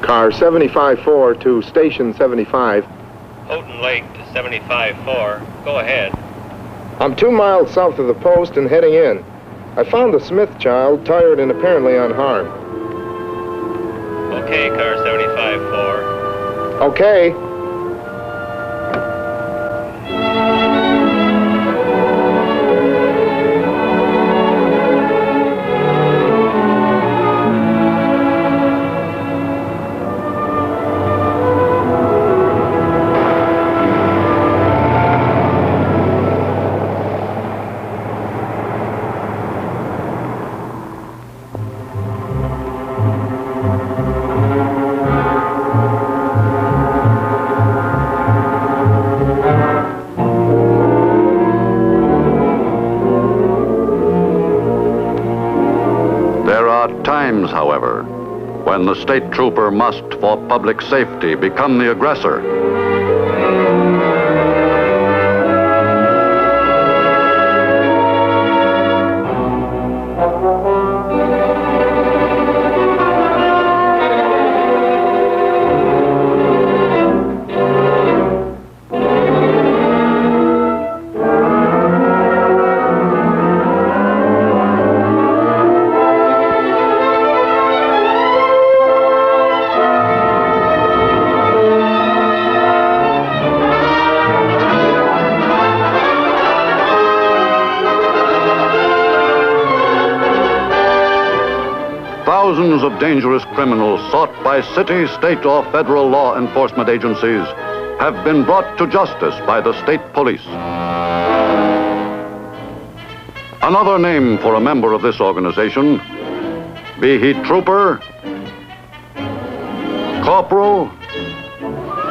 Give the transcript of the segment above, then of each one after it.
Car 75-4 to Station 75. Houghton Lake to 75-4. Go ahead. I'm 2 miles south of the post and heading in. I found a Smith child, tired and apparently unharmed. Okay, car 75-4. Okay. However, when the state trooper must, for public safety, become the aggressor. Thousands of dangerous criminals sought by city, state, or federal law enforcement agencies have been brought to justice by the state police. Another name for a member of this organization, be he trooper, corporal,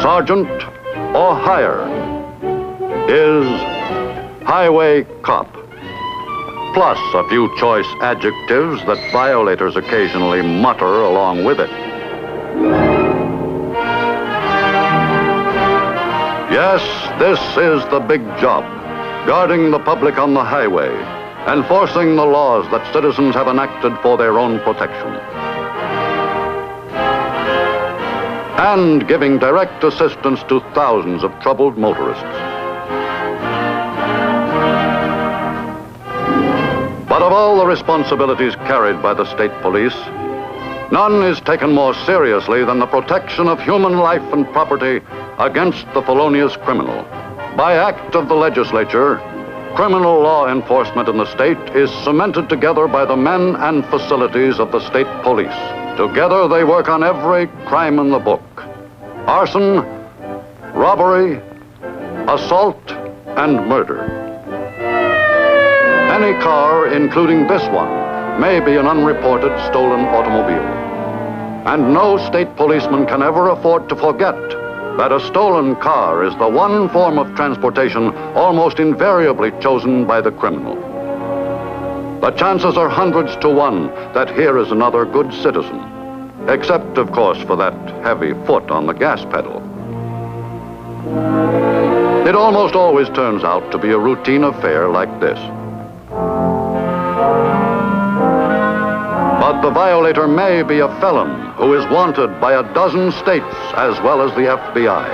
sergeant, or higher, is highway cop. Plus a few choice adjectives that violators occasionally mutter along with it. Yes, this is the big job, guarding the public on the highway, enforcing the laws that citizens have enacted for their own protection, and giving direct assistance to thousands of troubled motorists. But of all the responsibilities carried by the state police, none is taken more seriously than the protection of human life and property against the felonious criminal. By act of the legislature, criminal law enforcement in the state is cemented together by the men and facilities of the state police. Together they work on every crime in the book: arson, robbery, assault, and murder. Any car, including this one, may be an unreported stolen automobile. And no state policeman can ever afford to forget that a stolen car is the one form of transportation almost invariably chosen by the criminal. The chances are hundreds to one that here is another good citizen, except, of course, for that heavy foot on the gas pedal. It almost always turns out to be a routine affair like this. But the violator may be a felon who is wanted by a dozen states as well as the FBI.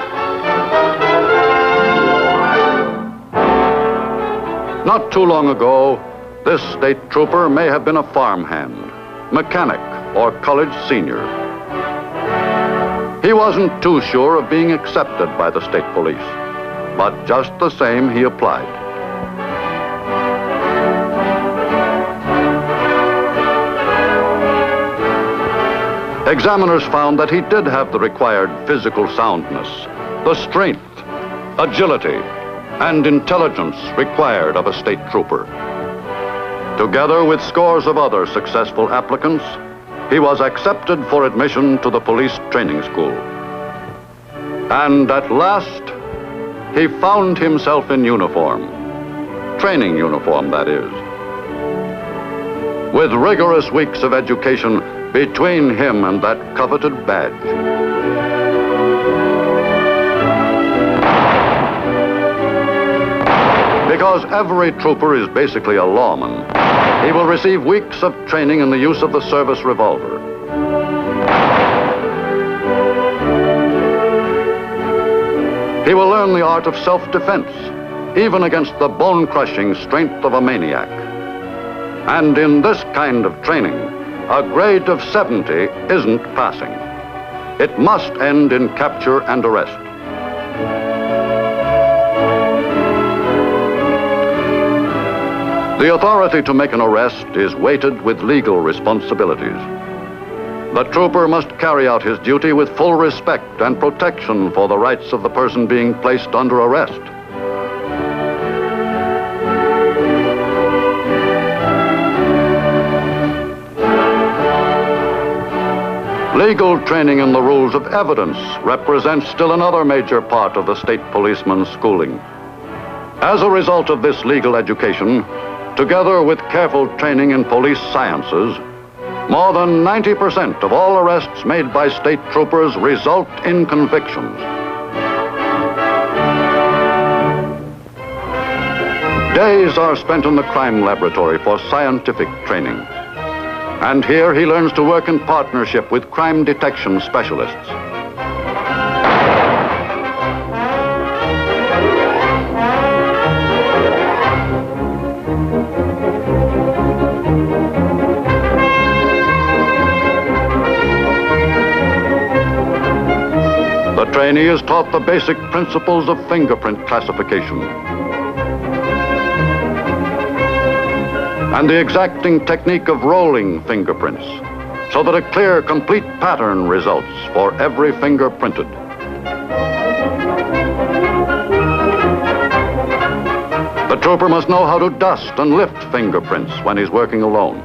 Not too long ago, this state trooper may have been a farmhand, mechanic, or college senior. He wasn't too sure of being accepted by the state police, but just the same he applied. Examiners found that he did have the required physical soundness, the strength, agility, and intelligence required of a state trooper. Together with scores of other successful applicants, he was accepted for admission to the police training school. And at last, he found himself in uniform. Training uniform, that is. With rigorous weeks of education between him and that coveted badge. Because every trooper is basically a lawman, he will receive weeks of training in the use of the service revolver. He will learn the art of self-defense, even against the bone-crushing strength of a maniac. And in this kind of training, a grade of 70 isn't passing. It must end in capture and arrest. The authority to make an arrest is weighted with legal responsibilities. The trooper must carry out his duty with full respect and protection for the rights of the person being placed under arrest. Legal training in the rules of evidence represents still another major part of the state policeman's schooling. As a result of this legal education, together with careful training in police sciences, more than 90% of all arrests made by state troopers result in convictions. Days are spent in the crime laboratory for scientific training. And here he learns to work in partnership with crime detection specialists. The trainee is taught the basic principles of fingerprint classification and the exacting technique of rolling fingerprints so that a clear, complete pattern results for every finger printed. The trooper must know how to dust and lift fingerprints when he's working alone.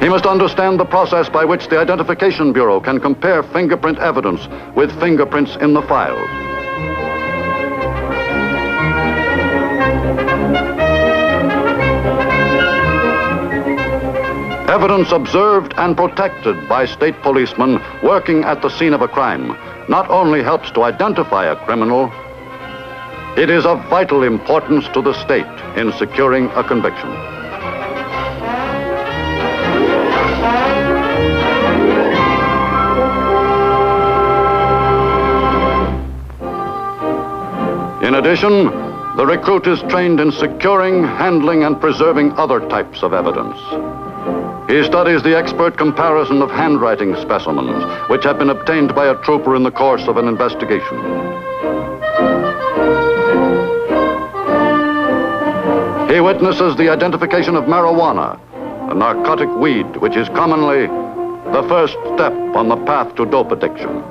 He must understand the process by which the Identification Bureau can compare fingerprint evidence with fingerprints in the files. Evidence observed and protected by state policemen working at the scene of a crime not only helps to identify a criminal, it is of vital importance to the state in securing a conviction. In addition, the recruit is trained in securing, handling, and preserving other types of evidence. He studies the expert comparison of handwriting specimens, which have been obtained by a trooper in the course of an investigation. He witnesses the identification of marijuana, a narcotic weed which is commonly the first step on the path to dope addiction.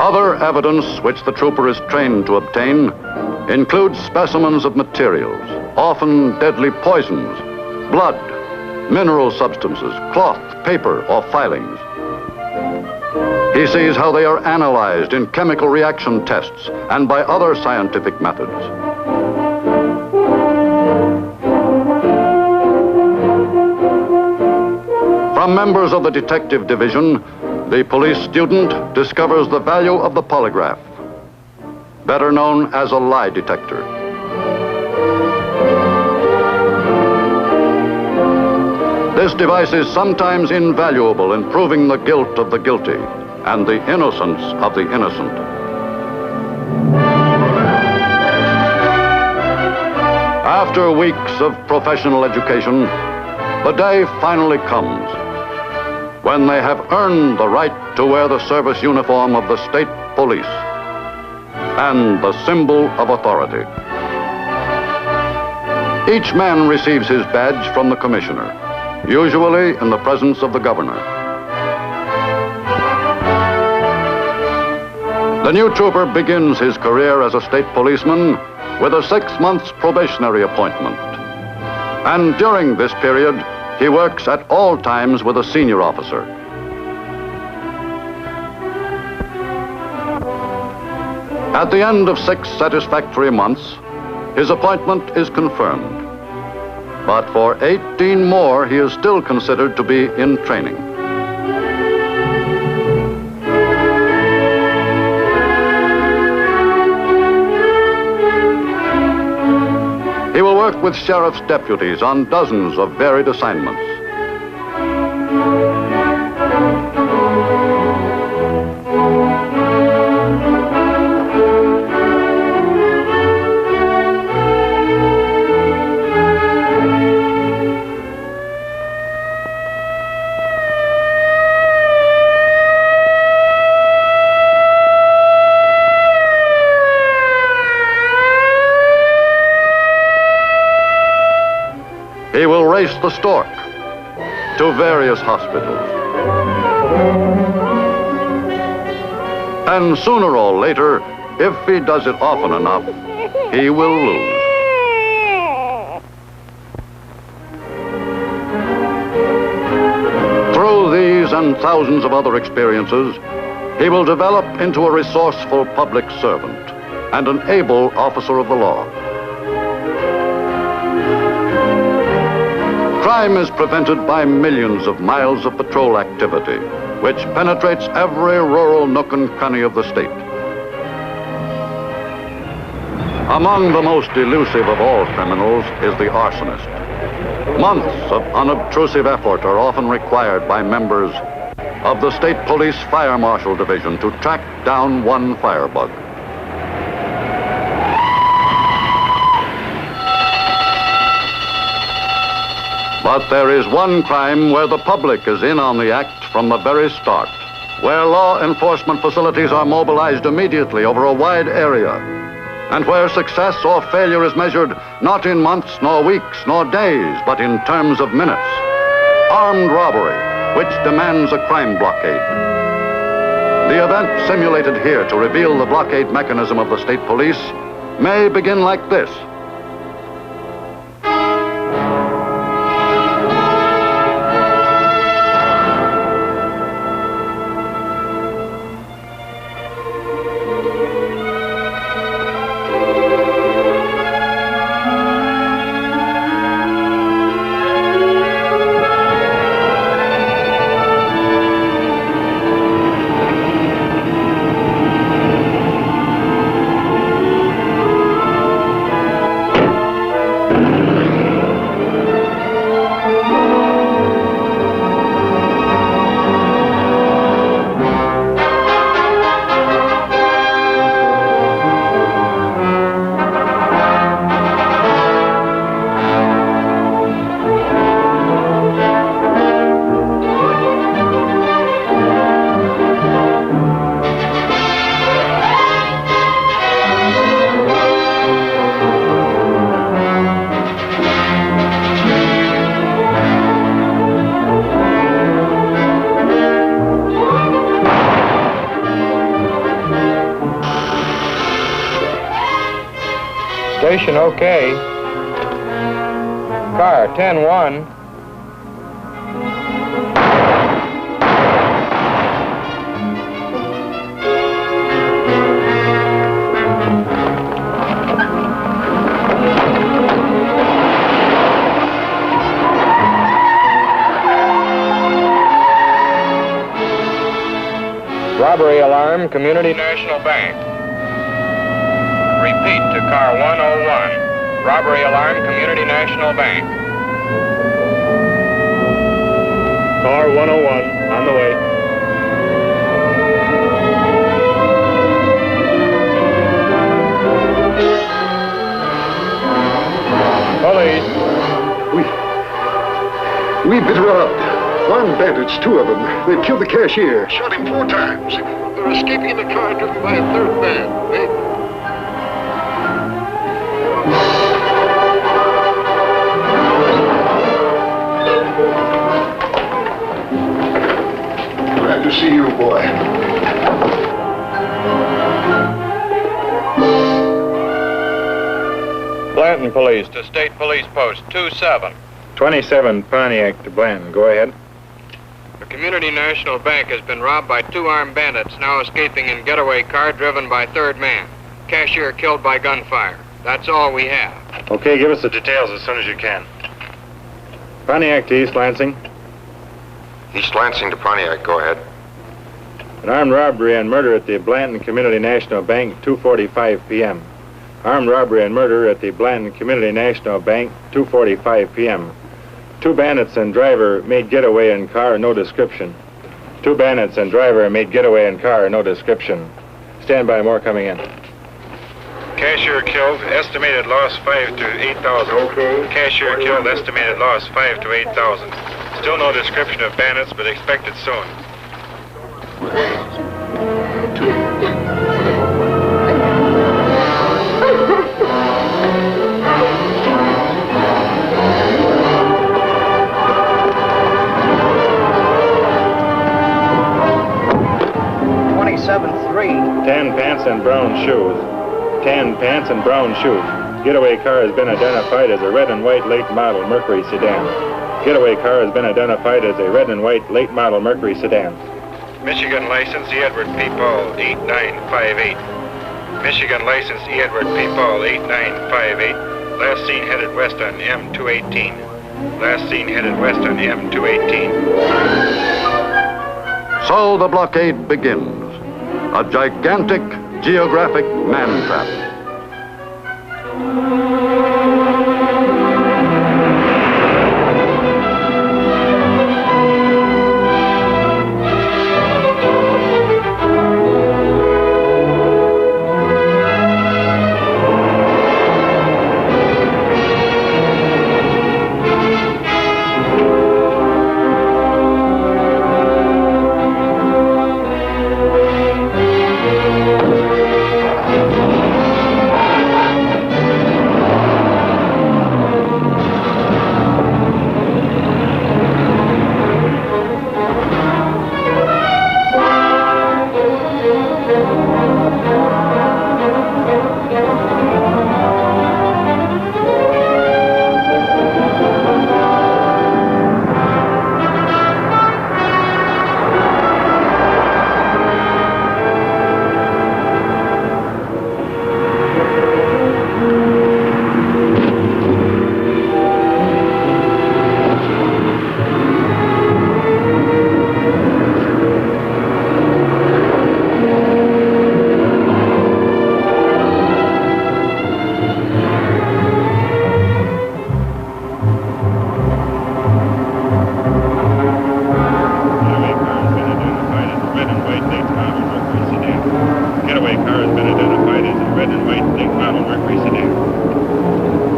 Other evidence which the trooper is trained to obtain includes specimens of materials, often deadly poisons, blood, mineral substances, cloth, paper, or filings. He sees how they are analyzed in chemical reaction tests and by other scientific methods. From members of the detective division, the police student discovers the value of the polygraph, better known as a lie detector. This device is sometimes invaluable in proving the guilt of the guilty and the innocence of the innocent. After weeks of professional education, the day finally comes when they have earned the right to wear the service uniform of the state police and the symbol of authority. Each man receives his badge from the commissioner, usually in the presence of the governor. The new trooper begins his career as a state policeman with a 6 months probationary appointment. And during this period, he works at all times with a senior officer. At the end of 6 satisfactory months, his appointment is confirmed. But for 18 more, he is still considered to be in training. He will work with sheriff's deputies on dozens of varied assignments. He will race the stork to various hospitals. And sooner or later, if he does it often enough, he will lose. Through these and thousands of other experiences, he will develop into a resourceful public servant and an able officer of the law. Crime is prevented by millions of miles of patrol activity, which penetrates every rural nook and cranny of the state. Among the most elusive of all criminals is the arsonist. Months of unobtrusive effort are often required by members of the State Police Fire Marshal Division to track down one firebug. But there is one crime where the public is in on the act from the very start, where law enforcement facilities are mobilized immediately over a wide area, and where success or failure is measured not in months, nor weeks, nor days, but in terms of minutes. Armed robbery, which demands a crime blockade. The event simulated here to reveal the blockade mechanism of the state police may begin like this. Station okay. Car 10-1. Robbery alarm, Community National Bank. Repeat to car 101. Robbery alarm, Community National Bank. Car 101, on the way. Police. We've been robbed. Armed bandits, 2 of them. They've killed the cashier. Shot him 4 times. They're escaping in the car driven by a 3rd man. Glad to see you, boy. Blanton Police to State Police Post 27. 27 Pontiac to Blanton. Go ahead. The Community National Bank has been robbed by 2 armed bandits now escaping in getaway car driven by 3rd man. Cashier killed by gunfire. That's all we have. Okay, give us the details as soon as you can. Pontiac to East Lansing. East Lansing to Pontiac, go ahead. An armed robbery and murder at the Blanton Community National Bank, 2:45 p.m. Armed robbery and murder at the Blanton Community National Bank, 2:45 p.m. 2 bandits and driver made getaway in car, no description. 2 bandits and driver made getaway in car, no description. Stand by, more coming in. Cashier killed, estimated loss 5 to 8,000. Okay. Cashier killed, estimated loss 5 to 8,000. Still no description of bandits, but expected soon. Tan pants and brown shoes. Tan pants and brown shoes. Getaway car has been identified as a red and white late model Mercury sedan. Getaway car has been identified as a red and white late model Mercury sedan. Michigan license E. Edward P. Paul 8958. Michigan license E. Edward P. Paul 8958. Last seen headed west on M218. Last seen headed west on M218. So the blockade begins. A gigantic geographic man trap.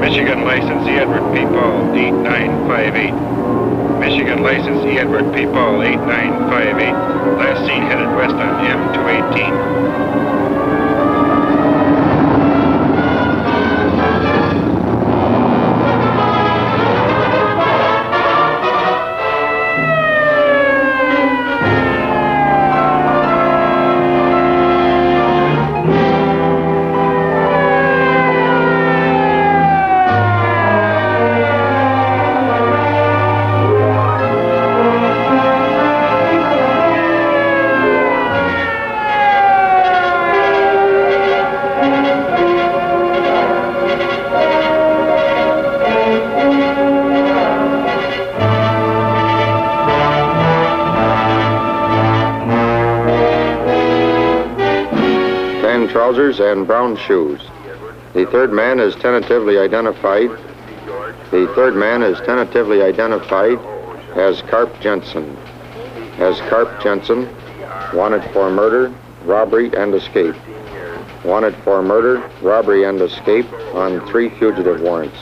Michigan license E. Edward P. Paul 8958. Michigan license E. Edward P. Paul 8958. Last seen headed west on M218. Trousers and brown shoes. The third man is tentatively identified. The third man is tentatively identified as Carp Jensen. As Carp Jensen, wanted for murder, robbery, and escape. Wanted for murder, robbery, and escape on 3 fugitive warrants.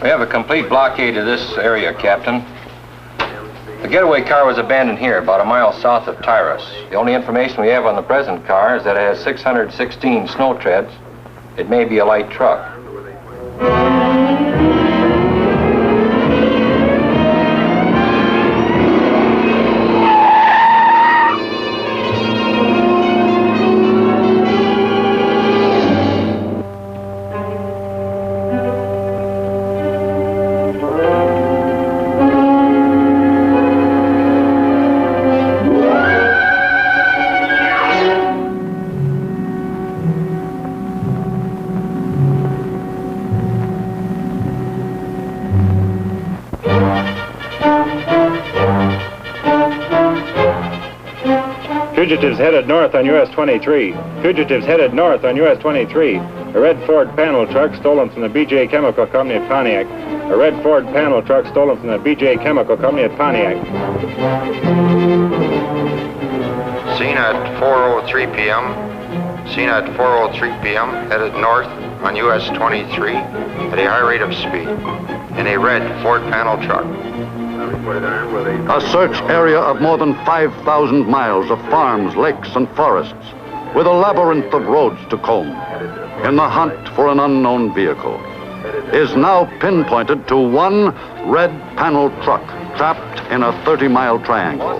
We have a complete blockade of this area, Captain. The getaway car was abandoned here, about a mile south of Tyrus. The only information we have on the present car is that it has 616 snow treads. It may be a light truck. Fugitives headed north on US 23. Fugitives headed north on US 23. A red Ford panel truck stolen from the BJ Chemical Company at Pontiac. A red Ford panel truck stolen from the BJ Chemical Company at Pontiac. Seen at 4:03 p.m. Seen at 4:03 p.m. headed north on US 23 at a high rate of speed in a red Ford panel truck. A search area of more than 5,000 miles of farms, lakes, and forests, with a labyrinth of roads to comb, in the hunt for an unknown vehicle, is now pinpointed to one red panel truck trapped in a 30-mile triangle.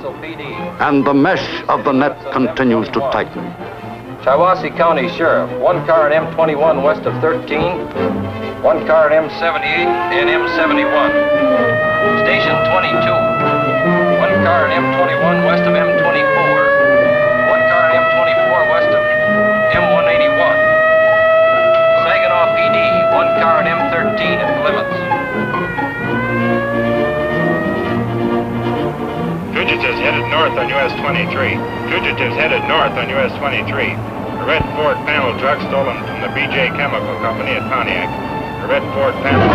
And the mesh of the net continues to tighten. Shiawassee County Sheriff, one car at M21 west of 13, one car at M78 and M71. Station 22, one car at M21 west of M24, one car at M24 west of M181. Saginaw PD, one car at M13 at Plymouth. Fugitives headed north on US 23. Fugitives headed north on US 23. A red Ford panel truck stolen from the BJ Chemical Company at Pontiac. A red Ford panel.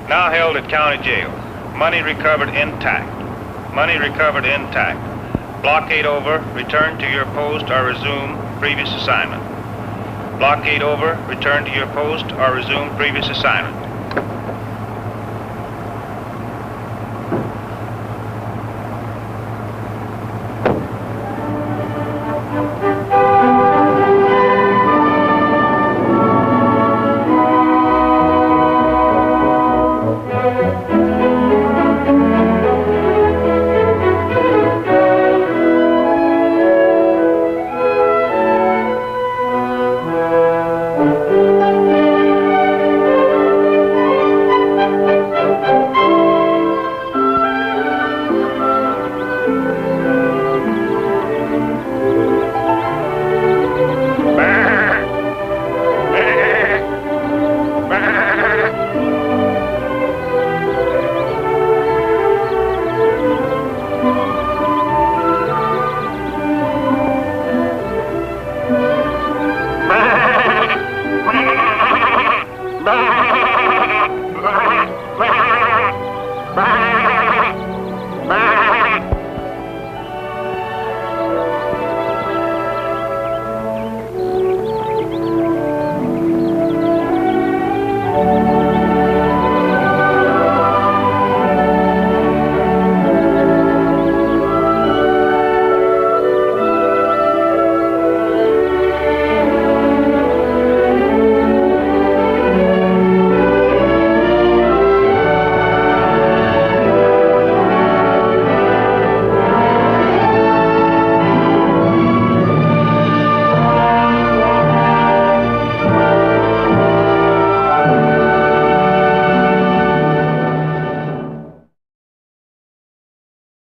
Now held at county jail. Money recovered intact. Money recovered intact. Blockade over. Return to your post or resume previous assignment. Blockade over. Return to your post or resume previous assignment.